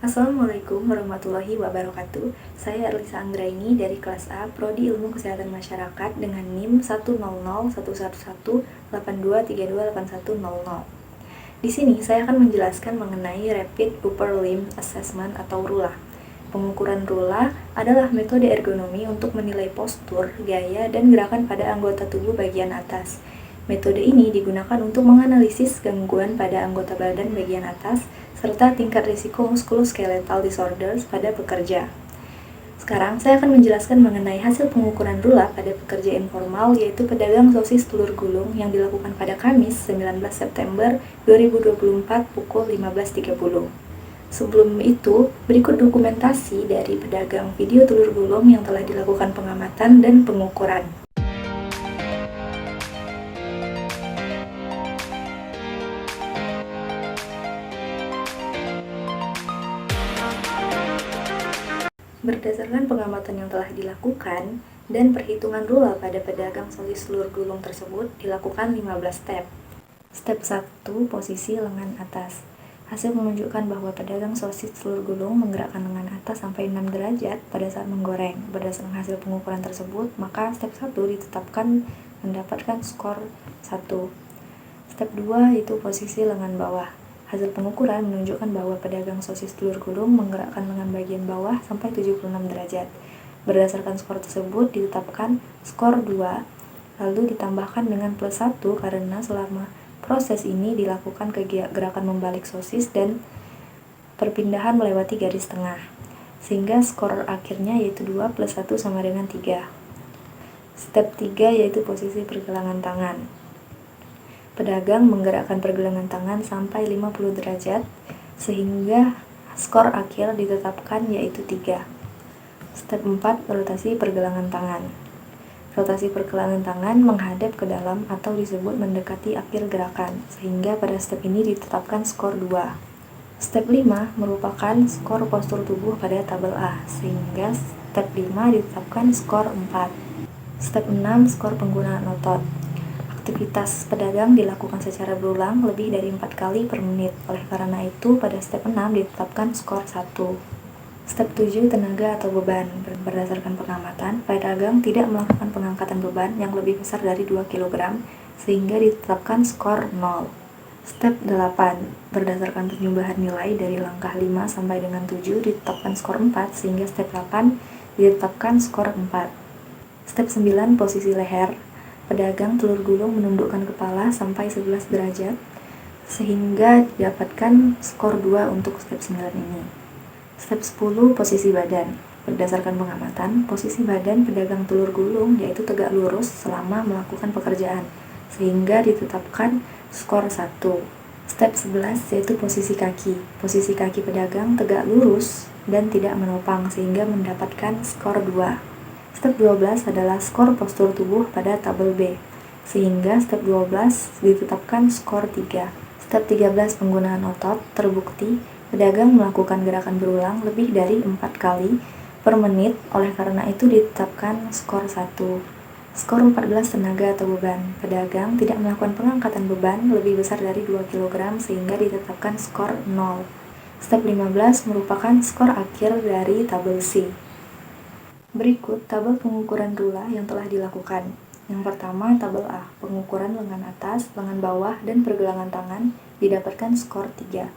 Assalamualaikum warahmatullahi wabarakatuh. Saya Erlisa Anggraini dari kelas A, Prodi Ilmu Kesehatan Masyarakat dengan NIM 1001118232810. Di sini saya akan menjelaskan mengenai Rapid Upper Limb Assessment atau RULA. Pengukuran RULA adalah metode ergonomi untuk menilai postur, gaya, dan gerakan pada anggota tubuh bagian atas. Metode ini digunakan untuk menganalisis gangguan pada anggota badan bagian atas serta tingkat risiko muskuloskeletal disorders pada pekerja. Sekarang saya akan menjelaskan mengenai hasil pengukuran RULA pada pekerja informal, yaitu pedagang sosis telur gulung yang dilakukan pada Kamis 19 September 2024 pukul 15.30. Sebelum itu, berikut dokumentasi dari pedagang video telur gulung yang telah dilakukan pengamatan dan pengukuran. Berdasarkan pengamatan yang telah dilakukan dan perhitungan RULA pada pedagang sosis telur gulung tersebut dilakukan 15 step. Step 1, posisi lengan atas. Hasil menunjukkan bahwa pedagang sosis telur gulung menggerakkan lengan atas sampai 6 derajat pada saat menggoreng. Berdasarkan hasil pengukuran tersebut, maka step 1 ditetapkan mendapatkan skor 1. Step 2 yaitu posisi lengan bawah. Hasil pengukuran menunjukkan bahwa pedagang sosis telur gulung menggerakkan lengan bagian bawah sampai 76 derajat. Berdasarkan skor tersebut ditetapkan skor 2, lalu ditambahkan dengan plus 1 karena selama proses ini dilakukan gerakan membalik sosis dan perpindahan melewati garis tengah, sehingga skor akhirnya yaitu 2 plus 1 sama dengan 3. Step 3 yaitu posisi pergelangan tangan. Pedagang menggerakkan pergelangan tangan sampai 50 derajat, sehingga skor akhir ditetapkan yaitu 3. Step 4, rotasi pergelangan tangan. Rotasi pergelangan tangan menghadap ke dalam atau disebut mendekati akhir gerakan, sehingga pada step ini ditetapkan skor 2. Step 5 merupakan skor postur tubuh pada tabel A, sehingga step 5 ditetapkan skor 4. Step 6, skor penggunaan otot. Aktivitas pedagang dilakukan secara berulang lebih dari 4 kali per menit. Oleh karena itu, pada step 6 ditetapkan skor 1. Step 7, tenaga atau beban. Berdasarkan pengamatan, pedagang tidak melakukan pengangkatan beban yang lebih besar dari 2 kg, sehingga ditetapkan skor 0. Step 8, berdasarkan penjumlahan nilai dari langkah 5 sampai dengan 7 ditetapkan skor 4, sehingga step 8 ditetapkan skor 4. Step 9, posisi leher. Pedagang telur gulung menundukkan kepala sampai 11 derajat, sehingga didapatkan skor 2 untuk step 9 ini. Step 10, posisi badan. Berdasarkan pengamatan, posisi badan pedagang telur gulung yaitu tegak lurus selama melakukan pekerjaan, sehingga ditetapkan skor 1. Step 11 yaitu posisi kaki. Posisi kaki pedagang tegak lurus dan tidak menopang, sehingga mendapatkan skor 2. Step 12 adalah skor postur tubuh pada tabel B, sehingga step 12 ditetapkan skor 3. Step 13, penggunaan otot. Terbukti pedagang melakukan gerakan berulang lebih dari 4 kali per menit, oleh karena itu ditetapkan skor 1. Skor 14, tenaga atau beban. Pedagang tidak melakukan pengangkatan beban lebih besar dari 2 kg, sehingga ditetapkan skor 0. Step 15 merupakan skor akhir dari tabel C. Berikut tabel pengukuran RULA yang telah dilakukan. Yang pertama, tabel A, pengukuran lengan atas, lengan bawah, dan pergelangan tangan didapatkan skor 3.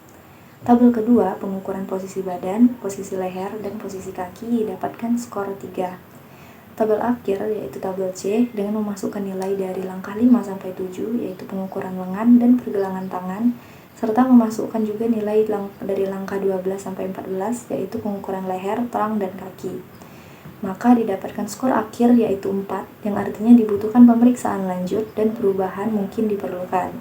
Tabel kedua, pengukuran posisi badan, posisi leher, dan posisi kaki didapatkan skor 3. Tabel akhir yaitu tabel C dengan memasukkan nilai dari langkah 5 sampai 7 yaitu pengukuran lengan dan pergelangan tangan, serta memasukkan juga nilai dari langkah 12 sampai 14 yaitu pengukuran leher, tulang, dan kaki. Maka didapatkan skor akhir yaitu 4, yang artinya dibutuhkan pemeriksaan lanjut dan perubahan mungkin diperlukan.